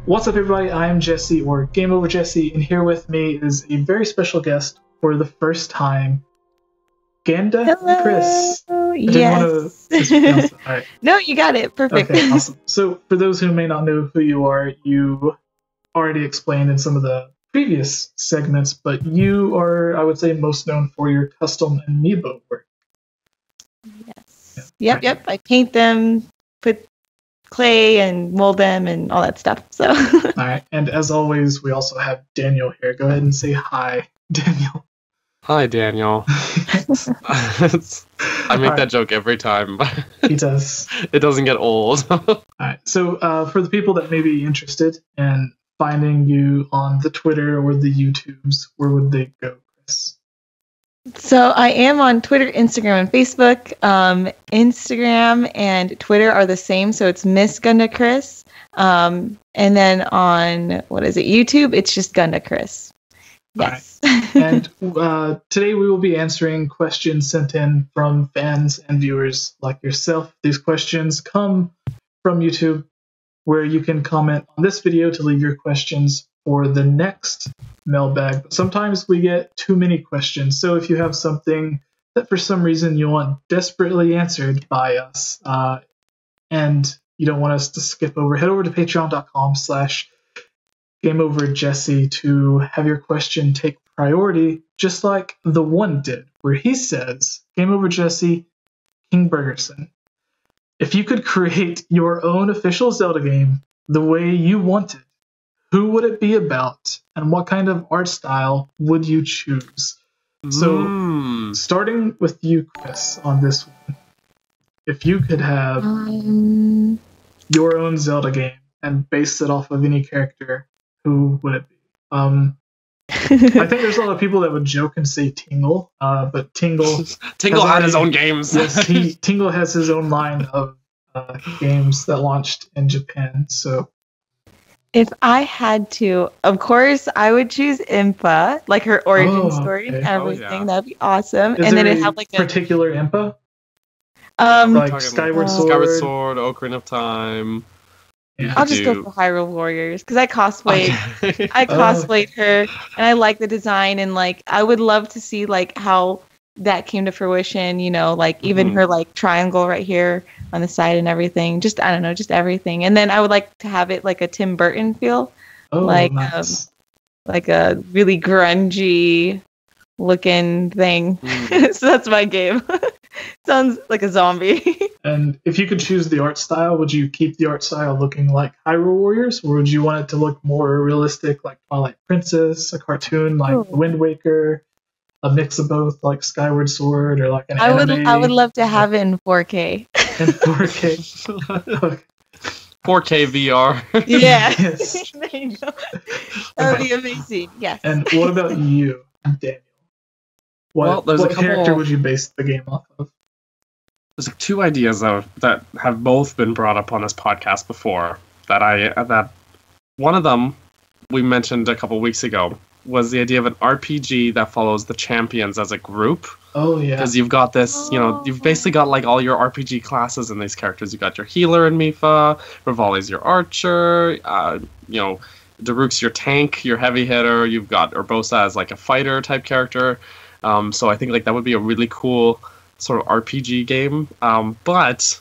What's up, everybody? I'm Jesse, or GameOverJesse, and here with me is a very special guest for the first time, Ganda Hello. Chris. I Yes. didn't want to mispronounce it. All right. No, you got it. Perfect. Okay, awesome. So, for those who may not know who you are, you already explained in some of the previous segments, but you are, I would say, most known for your custom amiibo work. Yes. Yep. I paint them, put clay and mold them and all that stuff. So. All right. And as always, we also have Daniel here. Go ahead and say hi, Daniel. Hi, Daniel. I make that joke every time. He does. It doesn't get old. All right. So for the people that may be interested in finding you on the Twitter or the YouTubes, where would they go, Chris? So I am on Twitter, Instagram, and Facebook. Instagram and Twitter are the same, so it's Miss Gunda Chris. And then on YouTube, it's just Gunda Chris. Yes. Right. And today we will be answering questions sent in from fans and viewers like yourself. These questions come from YouTube, where you can comment on this video to leave your questions for the next mailbag. But sometimes we get too many questions, so if you have something that for some reason you want desperately answered by us, and you don't want us to skip over, head over to patreon.com/GameOverJesse to have your question take priority, just like the one did, where he says, GameOverJesse, King Bergerson, if you could create your own official Zelda game the way you wanted, who would it be about, and what kind of art style would you choose? So, starting with you, Chris, on this one, if you could have your own Zelda game and base it off of any character, who would it be? I think there's a lot of people that would joke and say Tingle, but Tingle had his own games. Yes, Tingle has his own line of games that launched in Japan. So, if I had to, of course, I would choose Impa, like her origin story and everything. Oh, yeah. That'd be awesome. Is and then there it'd have like a particular Impa, like Skyward Sword. Skyward Sword, Ocarina of Time. Yeah. I'll just go for Hyrule Warriors because I cosplayed. I cosplayed her, and I like the design, and like I would love to see like how that came to fruition. You know, like even her like triangle right here on the side and everything. Just I don't know, just everything. And then I would like to have it like a Tim Burton feel, Nice. Like a really grungy looking thing. So that's my game. Sounds like a zombie. And if you could choose the art style, would you keep the art style looking like Hyrule Warriors, or would you want it to look more realistic, like Twilight Princess, a cartoon like Wind Waker, a mix of both, like Skyward Sword, or like an anime? I would love to have it in 4K. In 4K. Okay. 4K VR. Yeah. Yes. There you go. That would be amazing. Yes. And what about you, Daniel? What character would you base the game off of? There's two ideas that have both been brought up on this podcast before. That one of them we mentioned a couple weeks ago was the idea of an RPG that follows the champions as a group. Oh yeah. Because you've got this, you've basically got like all your RPG classes in these characters. You've got your healer in Mipha, Rivali's your archer, Daruk's your tank, your heavy hitter. You've got Urbosa as like a fighter type character. So I think like that would be a really cool sort of RPG game. But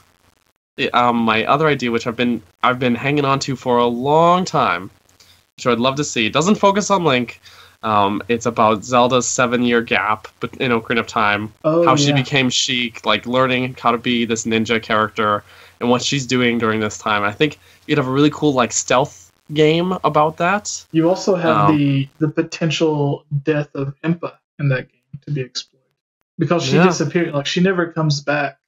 my other idea, which I've been hanging on to for a long time, which I'd love to see, doesn't focus on Link. It's about Zelda's 7-year gap in Ocarina of Time, how she became Sheik, like learning how to be this ninja character, and what she's doing during this time. I think you'd have a really cool like stealth game about that. You also have the potential death of Impa in that game to be explored, because she disappeared. Like she never comes back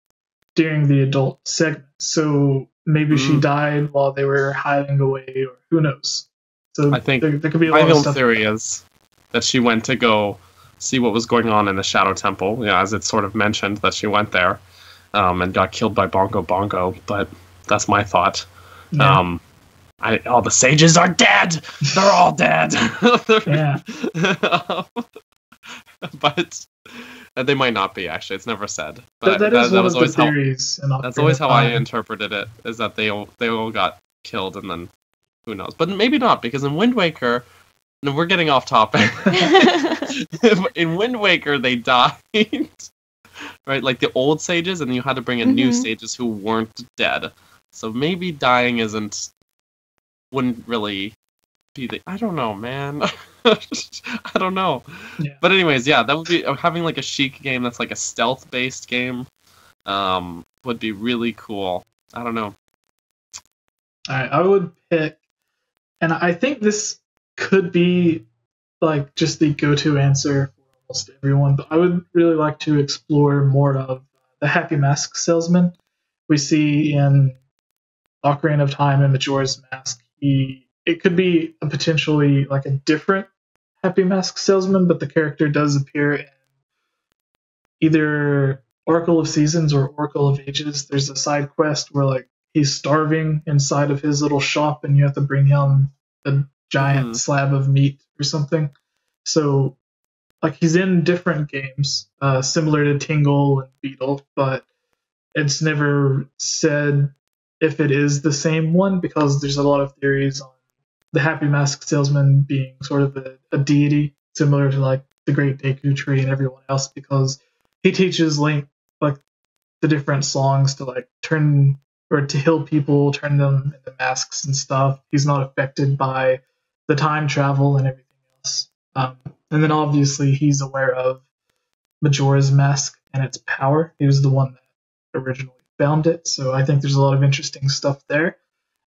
during the adult segment, so maybe she died while they were hiding away, or who knows. So I think there could be a lot of stuff. My theory is that she went to go see what was going on in the Shadow Temple, as it's sort of mentioned that she went there, and got killed by Bongo Bongo. But that's my thought. Yeah. All the sages are dead. They're all dead. Yeah. But they might not be, actually. It's never said. But that was always the theories. That's always how I interpreted it, is that they all got killed and then who knows? But maybe not, because in Wind Waker, no, we're getting off topic. In Wind Waker, they died, right? Like the old sages, and you had to bring in new sages who weren't dead. So maybe dying wouldn't really be the. I don't know, man. I don't know. Yeah. But anyways, yeah, that would be having like a Sheik game that's like a stealth-based game. Would be really cool. I don't know. Alright, I would pick, and I think this could be like just the go-to answer for almost everyone, but I would really like to explore more of the Happy Mask salesman we see in Ocarina of Time and Majora's Mask. It could be a potentially like a different Happy Mask salesman, but the character does appear in either Oracle of Seasons or Oracle of Ages. There's a side quest where like he's starving inside of his little shop, and you have to bring him a giant slab of meat or something. So, like, he's in different games, similar to Tingle and Beetle, but it's never said if it is the same one, because there's a lot of theories on the Happy Mask salesman being sort of a deity, similar to like the Great Deku Tree and everyone else, because he teaches Link like the different songs to like turn or to heal people, turn them into masks and stuff. He's not affected by the time travel and everything else. And then obviously he's aware of Majora's Mask and its power. He was the one that originally found it, so I think there's a lot of interesting stuff there.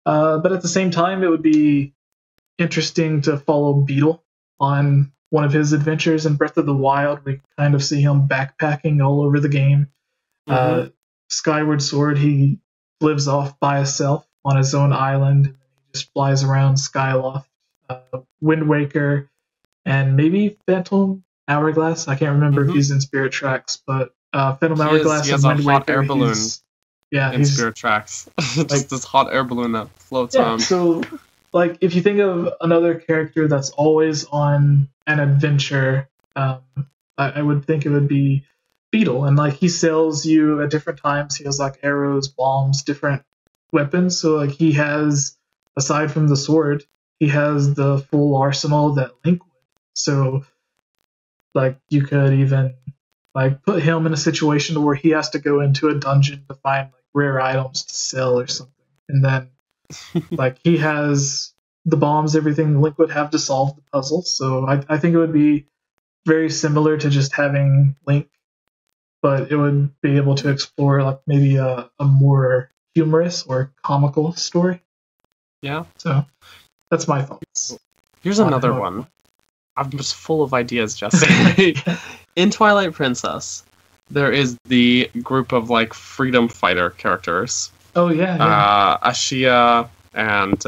But at the same time, it would be interesting to follow Beetle on one of his adventures in Breath of the Wild. We kind of see him backpacking all over the game. Skyward Sword, he lives off by himself on his own island, and he just flies around Skyloft. Wind Waker, and maybe Phantom Hourglass. I can't remember if he's in Spirit Tracks, but Phantom Hourglass he has and Wind a hot Waker, air balloon in he's Spirit Tracks. Just like, this hot air balloon that floats around. So, like, if you think of another character that's always on an adventure, I would think it would be Beetle, and like he sells you at different times. He has like arrows, bombs, different weapons. So like he has, aside from the sword, he has the full arsenal that Link would. So like you could even like put him in a situation where he has to go into a dungeon to find like rare items to sell or something, and then like he has the bombs, everything Link would have to solve the puzzle. So I think it would be very similar to just having Link, but it would be able to explore like maybe a more humorous or comical story. Yeah. So that's my thoughts. Here's another one. I'm just full of ideas, Jesse. In Twilight Princess, there is the group of like freedom fighter characters. Oh yeah. Ashia, and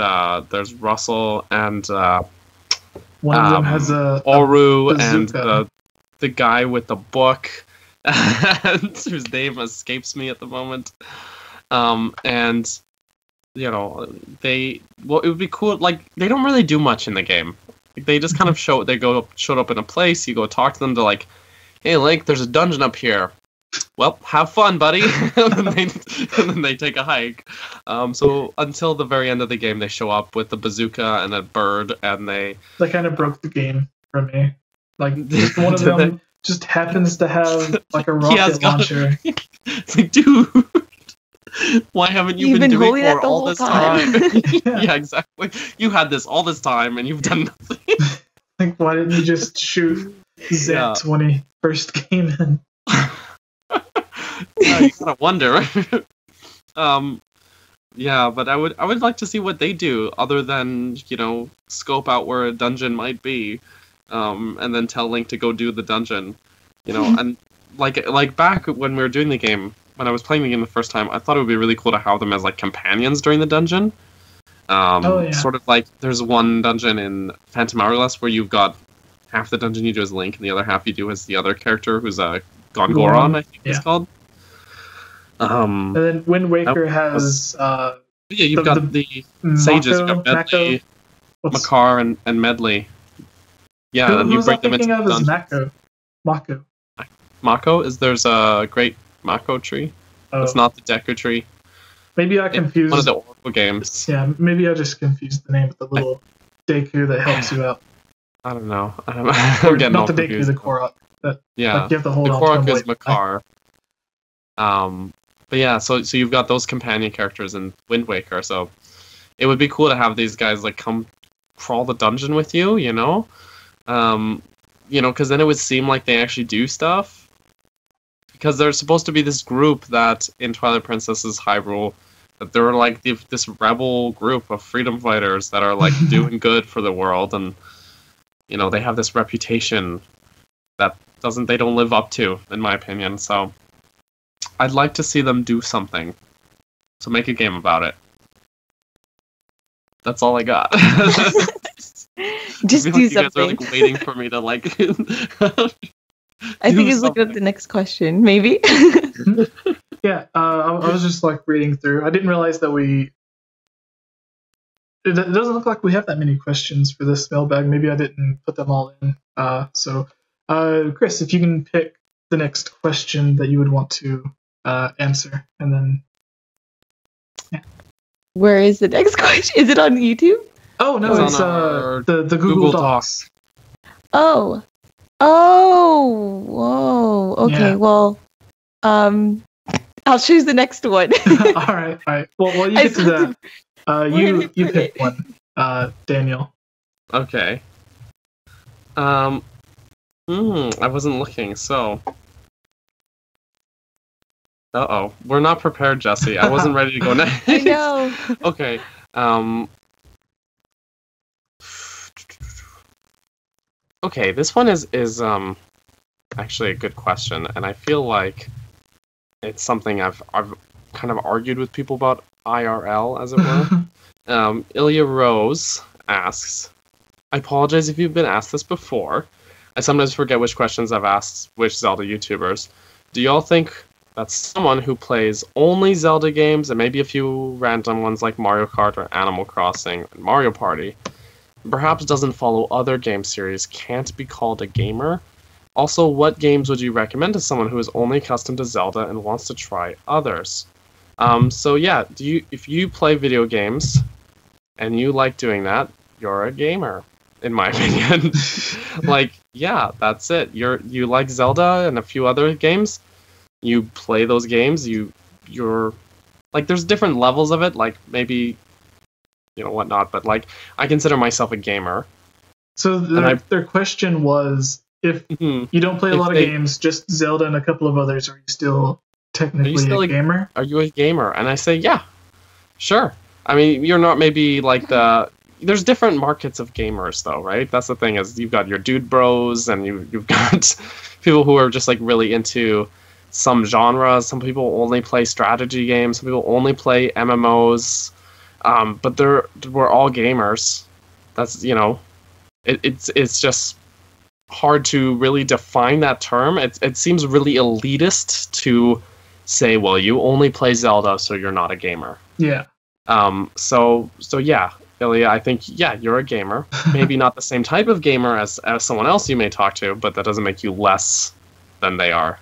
there's Russell, and one of them has Oru, and the guy with the book, and whose name escapes me at the moment. And you know, it would be cool. Like, they don't really do much in the game. Like, they just kind of showed up in a place. You go talk to them. They're like, "Hey, Link, there's a dungeon up here. Well, have fun, buddy." and then they take a hike. So until the very end of the game, they show up with a bazooka and a bird, and they kind of broke the game for me. Like, one of them just happens to have like a rocket launcher. It's like, dude, why haven't you been doing it for all this time? Yeah, exactly. You had this all this time, and you've done nothing. Like, why didn't you just shoot Zet when he first came in? You gotta wonder. Yeah, but I would like to see what they do, other than, you know, scope out where a dungeon might be, and then tell Link to go do the dungeon. You know, and like back when we were doing the game, when I was playing the game the first time, I thought it would be really cool to have them as like companions during the dungeon. Sort of like there's one dungeon in Phantom Hourglass where you've got half the dungeon you do as Link and the other half you do as the other character who's Gongoron, I think it's called. And then Wind Waker has you've got the sages, you've got Medley, Makar, and Medley. Yeah, and you break them into dungeons. Mako is there's a great Mako tree. It's not the Deku tree. Maybe I confused one of the Oracle games. Yeah, maybe I just confused the name of the little Deku that helps you out. I don't know. Or not the Deku, the Korok. Yeah, like you have to hold the on Korok to is Makar. But yeah, so you've got those companion characters in Wind Waker, so it would be cool to have these guys like come crawl the dungeon with you, you know, because then it would seem like they actually do stuff. Because they're supposed to be this group that in Twilight Princess's Hyrule, that they're like this rebel group of freedom fighters that are like doing good for the world, and they have this reputation that they don't live up to, in my opinion. So I'd like to see them do something. So make a game about it. That's all I got. Just do you something. Guys are like waiting for me to like. I think he's looking up the next question. Maybe. Yeah, I was just like reading through. I didn't realize that it doesn't look like we have that many questions for this mailbag. Maybe I didn't put them all in. So, Chris, if you can pick the next question that you would want to answer, and then. Yeah. Where is the next question? Is it on YouTube? Oh no, it's the Google Docs. Oh, whoa. Okay, yeah. Well, I'll choose the next one. all right. Well, you get to that. You pick one, Daniel. Okay. I wasn't looking, so. We're not prepared, Jesse. I wasn't ready to go next. I know. Okay. Okay, this one is actually a good question, and I feel like it's something I've kind of argued with people about IRL, as it were. Ilya Rose asks, I apologize if you've been asked this before. I sometimes forget which questions I've asked which Zelda YouTubers. Do y'all think that someone who plays only Zelda games, and maybe a few random ones like Mario Kart or Animal Crossing and Mario Party, perhaps doesn't follow other game series, can't be called a gamer? Also, what games would you recommend to someone who is only accustomed to Zelda and wants to try others? So yeah, if you play video games and you like doing that, you're a gamer, in my opinion. Like, yeah, that's it. You like Zelda and a few other games. You play those games. You're like, there's different levels of it. Like maybe, whatnot. But like, I consider myself a gamer. So their question was, if you don't play a lot of games, just Zelda and a couple of others, are you still technically a gamer? Are you a gamer? And I say, yeah, sure. I mean, you're not maybe like there's different markets of gamers, though, right? That's the thing, is you've got your dude bros, and you've got people who are just like really into some genres. Some people only play strategy games. Some people only play MMOs. But we're all gamers. That's it's just hard to really define that term. It seems really elitist to say, well, you only play Zelda, so you're not a gamer. Yeah. So yeah, Ilya, I think, yeah, you're a gamer. Maybe not the same type of gamer as someone else you may talk to, but that doesn't make you less than they are.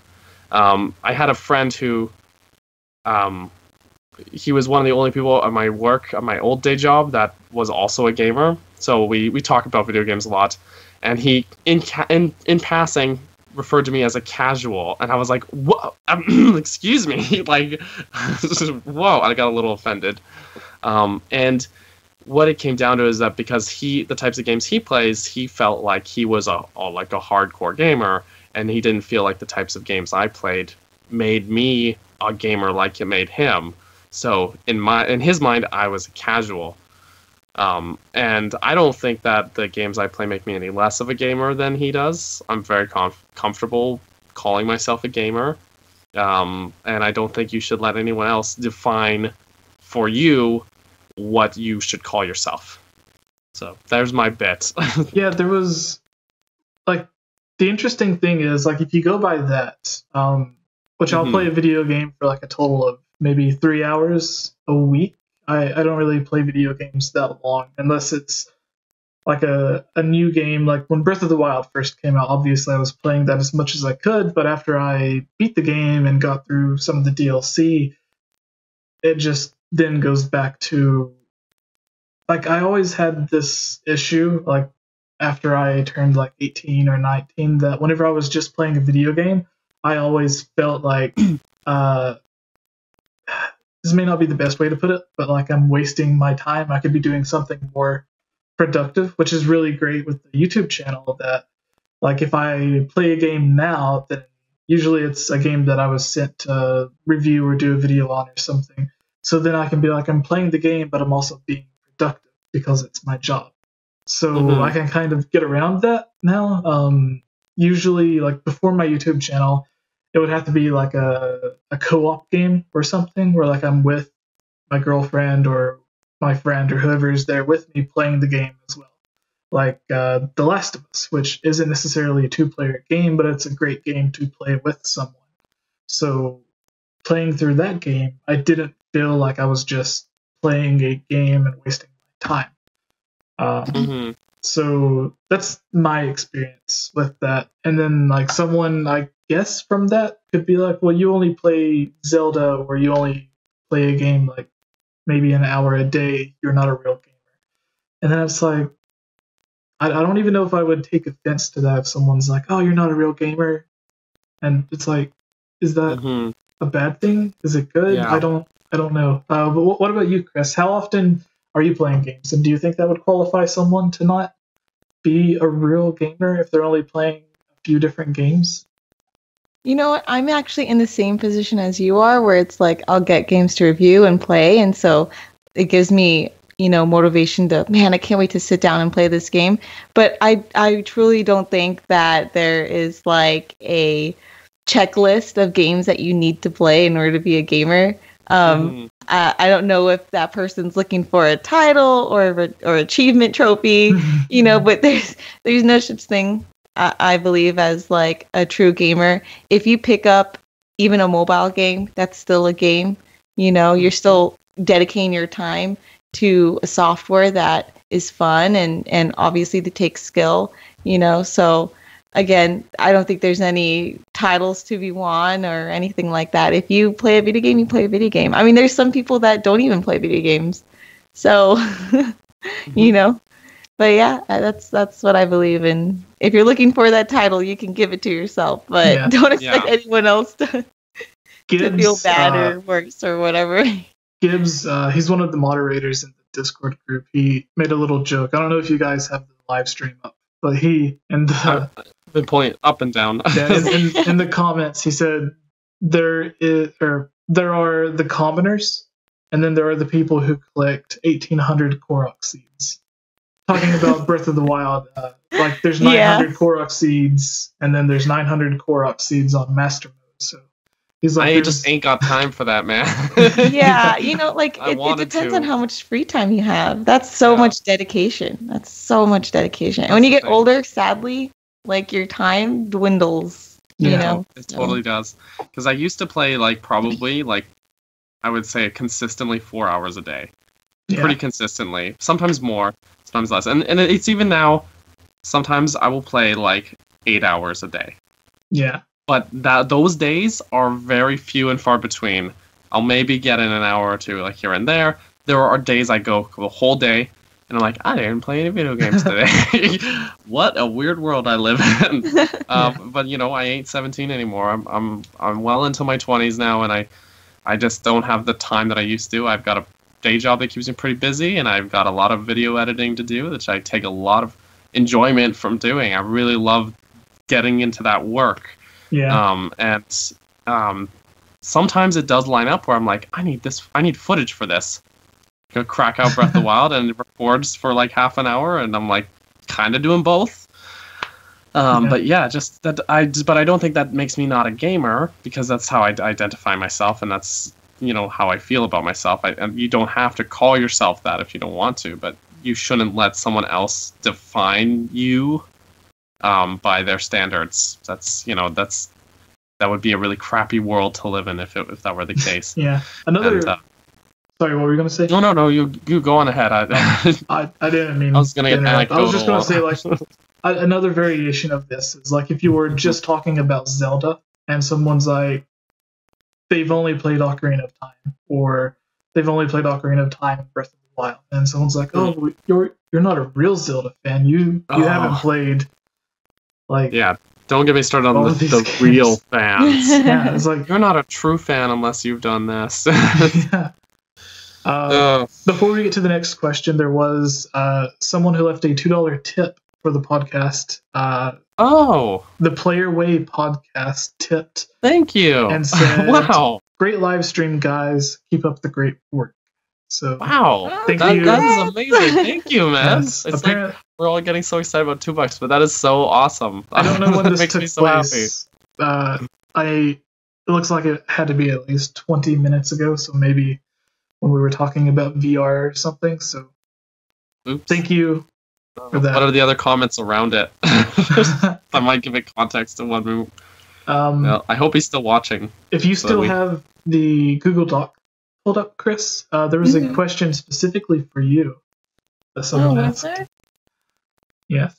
I had a friend who, he was one of the only people at my work, at my old day job, that was also a gamer. So we talk about video games a lot, and he in passing referred to me as a casual, and I was like, whoa, excuse me, like, whoa, I got a little offended. And what it came down to is that because the types of games he plays, he felt like he was a hardcore gamer, and he didn't feel like the types of games I played made me a gamer like it made him. So in his mind, I was a casual. And I don't think that the games I play make me any less of a gamer than he does. I'm very comfortable calling myself a gamer. And I don't think you should let anyone else define for you what you should call yourself. So there's my bit. Yeah, there was, like, the interesting thing is, like, if you go by that, which I'll play a video game for like a total of maybe 3 hours a week. I don't really play video games that long unless it's like a new game. Like when Breath of the Wild first came out, obviously I was playing that as much as I could, but after I beat the game and got through some of the DLC, it just then goes back to, like, I always had this issue, like, after I turned like 18 or 19, that whenever I was just playing a video game, I always felt like, this may not be the best way to put it, but like I'm wasting my time. I could be doing something more productive, which is really great with the YouTube channel. That, like, if I play a game now, then usually it's a game that I was sent to review or do a video on or something. So then I can be like, I'm playing the game, but I'm also being productive because it's my job. So I can kind of get around that now. Usually, like before my YouTube channel, it would have to be like a co-op game or something where like I'm with my girlfriend or my friend or whoever's there with me playing the game as well. Like The Last of Us, which isn't necessarily a two-player game, but it's a great game to play with someone. So playing through that game, I didn't feel like I was just playing a game and wasting my time. So that's my experience with that. And then like someone, I guess, from that could be like, well, you only play Zelda or you only play a game like maybe an hour a day. You're not a real gamer. And then it's like, I don't even know if I would take offense to that if someone's like, oh, you're not a real gamer. And it's like, is that a bad thing? Is it good? Yeah. I don't know. But what about you, Chris? How often are you playing games? And do you think that would qualify someone to not be a real gamer if they're only playing a few different games? You know what? I'm actually in the same position as you are, where it's like I'll get games to review and play, and so it gives me, motivation to, man, I can't wait to sit down and play this game. But I truly don't think that there is like a checklist of games that you need to play in order to be a gamer. I don't know if that person's looking for a title or achievement trophy, but there's no such thing, I believe, as like a true gamer. If you pick up even a mobile game, that's still a game. You're still dedicating your time to a software that is fun and obviously to take skill, so again, I don't think there's any titles to be won or anything like that. If you play a video game, you play a video game. I mean, there's some people that don't even play video games. So, but yeah, that's what I believe in. If you're looking for that title, you can give it to yourself, but don't expect anyone else to feel bad or worse or whatever. Gibbs, he's one of the moderators in the Discord group. He made a little joke. I don't know if you guys have the live stream up, but he and I've been pulling it up and down. in the comments, he said there are the commoners, and then there are the people who collect 1,800 Korok seeds. Talking about Breath of the Wild, like there's 900 Korok seeds, and then there's 900 Korok seeds on Master Mode. So he's like, I just ain't got time for that, man. Yeah, it depends on how much free time you have. That's so much dedication. That's so much dedication. And when you get older, sadly, like your time dwindles. It totally does. Because I used to play like probably like I would say consistently 4 hours a day, pretty consistently. Sometimes more, sometimes less. And it's even now. Sometimes I will play like 8 hours a day. Yeah. But those days are very few and far between. I'll maybe get in an hour or two, like here and there. There are days I go the whole day, and I'm like, I didn't play any video games today. What a weird world I live in. But I ain't 17 anymore. I'm well into my 20s now, and I just don't have the time that I used to. I've got a day job that keeps me pretty busy, and I've got a lot of video editing to do, which I take a lot of enjoyment from doing. I really love getting into that work. Yeah. Sometimes it does line up where I'm like, I need footage for this. Crack out Breath of the Wild and it records for like half an hour, and I'm like kind of doing both. But yeah, just that but I don't think that makes me not a gamer, because that's how I identify myself, and that's how I feel about myself. And you don't have to call yourself that if you don't want to, but you shouldn't let someone else define you by their standards. That would be a really crappy world to live in if that were the case. Yeah. Sorry, what were you going to say? No, you go on ahead. I didn't mean. I was going to get anecdotal. I was just going to say, like, another variation of this is like if you were just talking about Zelda and someone's like, they've only played Ocarina of Time, or they've only played Ocarina of Time and Breath of the Wild, and someone's like, "Oh, you're not a real Zelda fan. You haven't played like Don't get me started on the real fans. Yeah, it's like you're not a true fan unless you've done this." Yeah. Before we get to the next question, there was someone who left a $2 tip for the podcast. The Player Way podcast tipped. Thank you. And said, "Wow, great live stream, guys. Keep up the great work." So wow, thank you. That is amazing. Thank you, man. Yes, It's like we're all getting so excited about $2, but that is so awesome. I don't know when this makes took me so place. It looks like it had to be at least 20 minutes ago, so maybe when we were talking about VR or something. So thank you for that. What are the other comments around it? I might give it context to one move. Well, I hope he's still watching. If you still have the Google Doc pulled up, Chris, there was a question specifically for you that someone asked. Was there? Yes.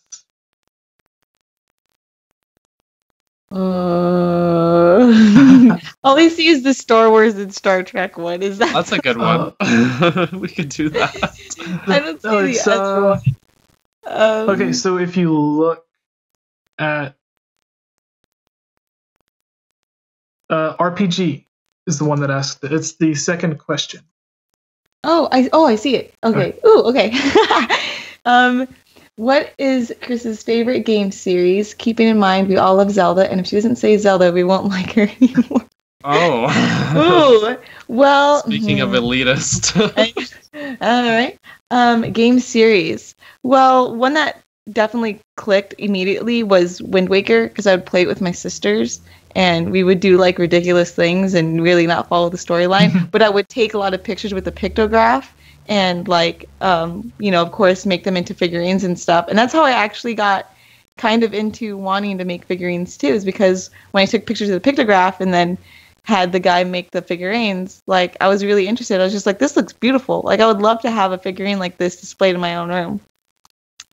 All I see is the Star Wars and Star Trek one. Is that? That's a good one. We could do that. I don't see the other one. Okay, so if you look at RPG is the one that asked it. It's the second question. I see it. Okay. Right. Ooh, okay. What is Chris's favorite game series? Keeping in mind we all love Zelda, and if she doesn't say Zelda, we won't like her anymore. Ooh. Well. Speaking of elitist. All right. Game series. Well, one that definitely clicked immediately was Wind Waker, because I would play it with my sisters, and we would do like ridiculous things and really not follow the storyline. But I would take a lot of pictures with a pictograph and like, of course, make them into figurines and stuff. And that's how I actually got kind of into wanting to make figurines too, is because when I took pictures of the pictograph and then had the guy make the figurines, like I was really interested. I was just like, this looks beautiful. Like I would love to have a figurine like this displayed in my own room.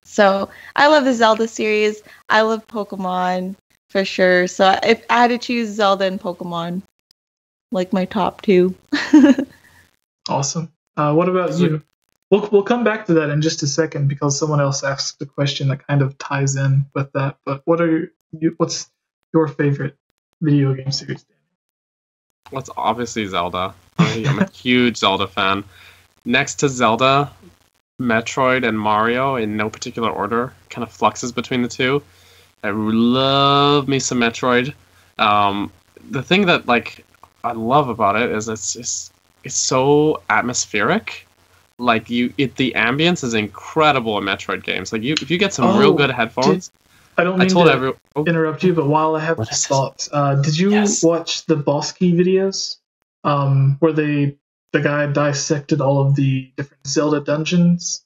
So I love the Zelda series. I love Pokemon for sure. So if I had to choose Zelda and Pokemon, like my top two. Awesome. What about you? We'll come back to that in just a second because someone else asked a question that kind of ties in with that. But what's your favorite video game series? Well, it's obviously Zelda. I'm a huge Zelda fan. Next to Zelda, Metroid and Mario in no particular order. Kind of fluxes between the two. I love me some Metroid. The thing that I love about it is it's so atmospheric. Like the ambience is incredible in Metroid games. Like if you get some real good headphones. I don't mean to interrupt you, but while I have this thought, did you watch the Boss Key videos? Where the guy dissected all of the different Zelda dungeons?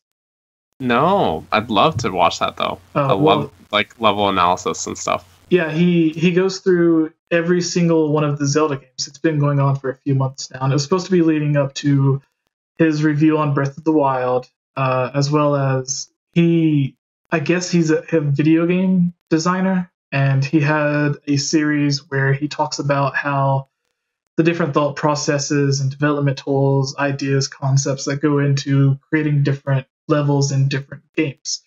No, I'd love to watch that though. I love level analysis and stuff. Yeah, he goes through every single one of the Zelda games. It's been going on for a few months now, and it was supposed to be leading up to his review on Breath of the Wild, as well as I guess he's a video game designer, and he had a series where he talks about how the different thought processes and development tools, ideas, concepts that go into creating different levels in different games.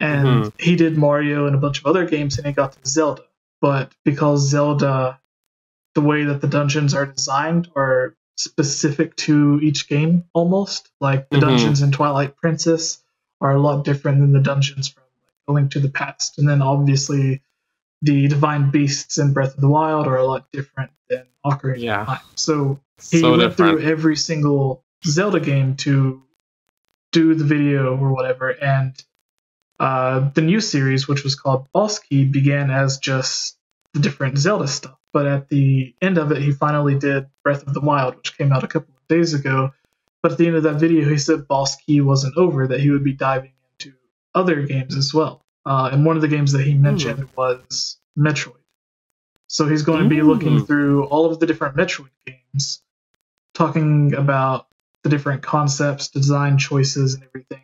And he did Mario and a bunch of other games, and he got to Zelda. But because Zelda, the way that the dungeons are designed are specific to each game almost. Like the dungeons in Twilight Princess are a lot different than the dungeons from A Link to the Past. And then obviously the Divine Beasts in Breath of the Wild are a lot different than Ocarina of Time. So he went through every single Zelda game to do the video or whatever, and the new series, which was called Boss Key, began as just the different Zelda stuff. But at the end of it, he finally did Breath of the Wild, which came out a couple of days ago. But at the end of that video, he said Boss Key wasn't over, that he would be diving into other games as well. And one of the games that he mentioned was Metroid. So he's going to be looking through all of the different Metroid games, talking about the different concepts, design choices, and everything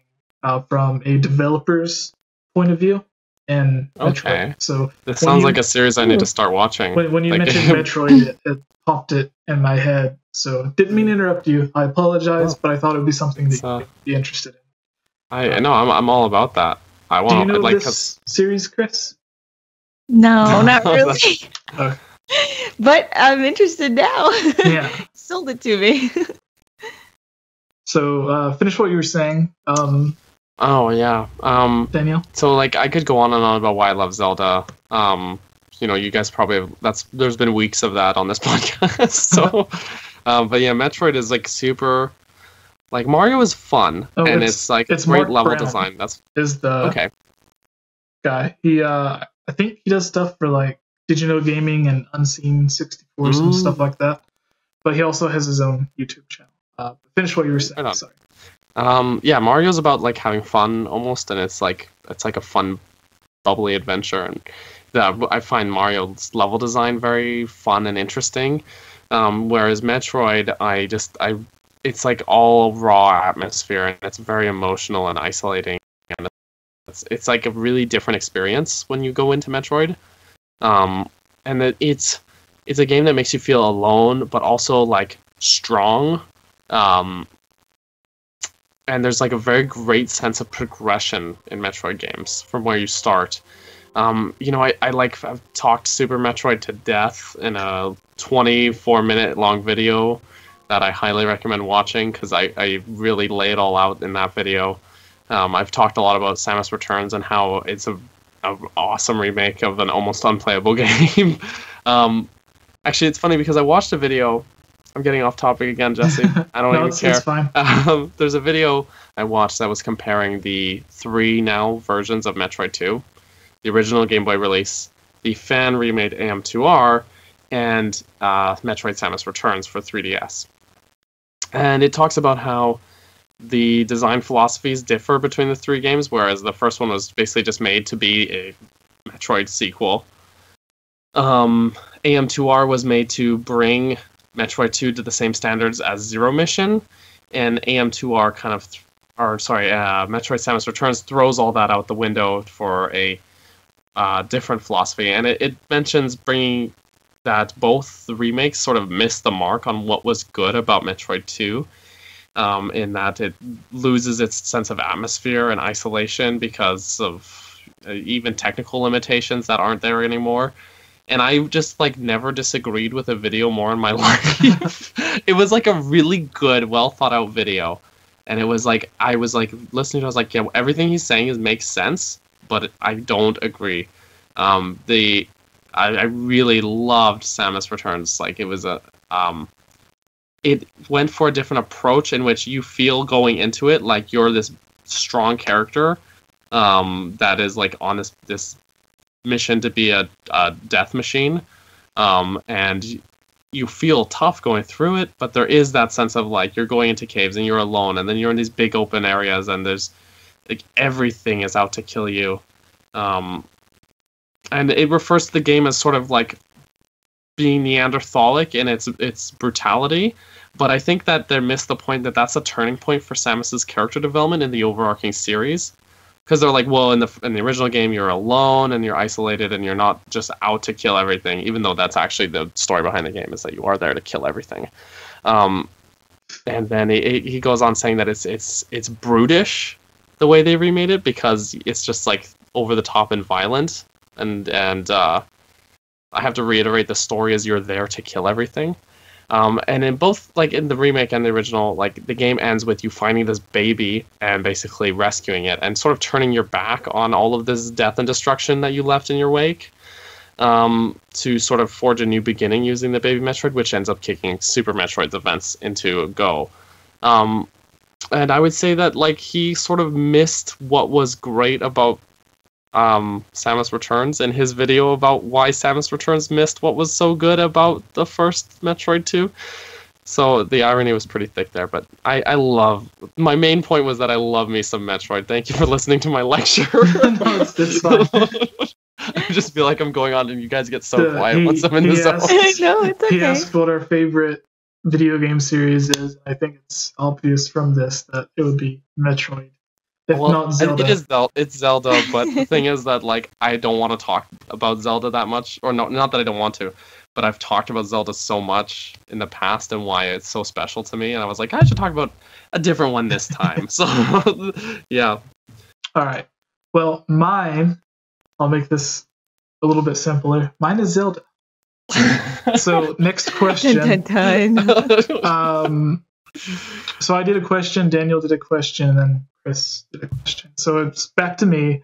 from a developer's point of view. And Metroid. So this sounds like a series I need to start watching. When you mentioned Metroid, it popped it in my head So didn't mean to interrupt you. I apologize, but I thought it would be something that you'd be interested in. I know I'm all about that. I want. Do you know like this series, Chris? No, not really. Okay. But I'm interested now. Yeah. Sold it to me. So finish what you were saying. Oh yeah. Daniel. So like I could go on and on about why I love Zelda. You guys probably there's been weeks of that on this podcast. So, but yeah, Metroid is like super. Like Mario is fun, and it's like great Mark level Brown design. That's is the okay. Guy. He I think he does stuff for like Did You Know Gaming and Unseen 64 and stuff like that. But he also has his own YouTube channel. Finish what you were saying. Right Sorry. Yeah, Mario's about like having fun almost, and it's like a fun, bubbly adventure, and I find Mario's level design very fun and interesting. Whereas Metroid, it's like all raw atmosphere, and it's very emotional and isolating, and it's like a really different experience when you go into Metroid. And it's a game that makes you feel alone, but also like strong. And there's like a very great sense of progression in Metroid games from where you start. I've talked Super Metroid to death in a 24-minute long video that I highly recommend watching because I really lay it all out in that video. I've talked a lot about Samus Returns and how it's an awesome remake of an almost unplayable game. Actually, it's funny because I watched a video. I'm getting off topic again, Jesse. I don't even care. It's fine. There's a video I watched that was comparing the 3 now versions of Metroid 2, the original Game Boy release, the fan remade AM2R, and Metroid Samus Returns for 3DS. And it talks about how the design philosophies differ between the 3 games, whereas the first one was basically just made to be a Metroid sequel. AM2R was made to bring Metroid 2 to the same standards as Zero Mission, and AM2R Metroid Samus Returns throws all that out the window for a different philosophy, and it mentions bringing that both the remakes sort of missed the mark on what was good about Metroid 2, in that it loses its sense of atmosphere and isolation because of even technical limitations that aren't there anymore. And I just like never disagreed with a video more in my life. It was like a really good, well thought out video. And it was like, I was like listening to it, I was like, yeah, everything he's saying makes sense, but I don't agree. I really loved Samus Returns. Like it was it went for a different approach in which you feel going into it like you're this strong character that is like on this mission to be a death machine, and you feel tough going through it, but there is that sense of like you're going into caves and you're alone, and then you're in these big open areas and there's like everything is out to kill you, and it refers to the game as sort of like being Neanderthalic in its brutality. But I think that they missed the point that that's a turning point for Samus's character development in the overarching series. Because they're like, well, in the original game, you're alone and you're isolated and you're not just out to kill everything, even though that's actually the story behind the game is that you are there to kill everything. And then he goes on saying that it's brutish the way they remade it because it's just like over the top and violent. And I have to reiterate, the story is you're there to kill everything. And in both, like in the remake and the original, like the game ends with you finding this baby and basically rescuing it and sort of turning your back on all of this death and destruction that you left in your wake, to sort of forge a new beginning using the baby Metroid, which ends up kicking Super Metroid's events into a go. And I would say that like he sort of missed what was great about Samus Returns in his video about why Samus Returns missed what was so good about the first Metroid 2. So the irony was pretty thick there, but my main point was that I love me some Metroid. Thank you for listening to my lecture. No, it's fine. I just feel like I'm going on and you guys get so quiet once I'm in the zone. No, it's okay. He asked what our favorite video game series is. I think it's obvious from this that it would be Metroid. Not Zelda. It's Zelda, but the thing is that like I don't want to talk about Zelda that much, or no, not that I don't want to, but I've talked about Zelda so much in the past and why it's so special to me, and I was like, I should talk about a different one this time. So, yeah. All right. Well, mine, I'll make this a little bit simpler. Mine is Zelda. So, next question. Dun, dun, dun. So I did a question, Daniel did a question, and then Chris did a question. So it's back to me.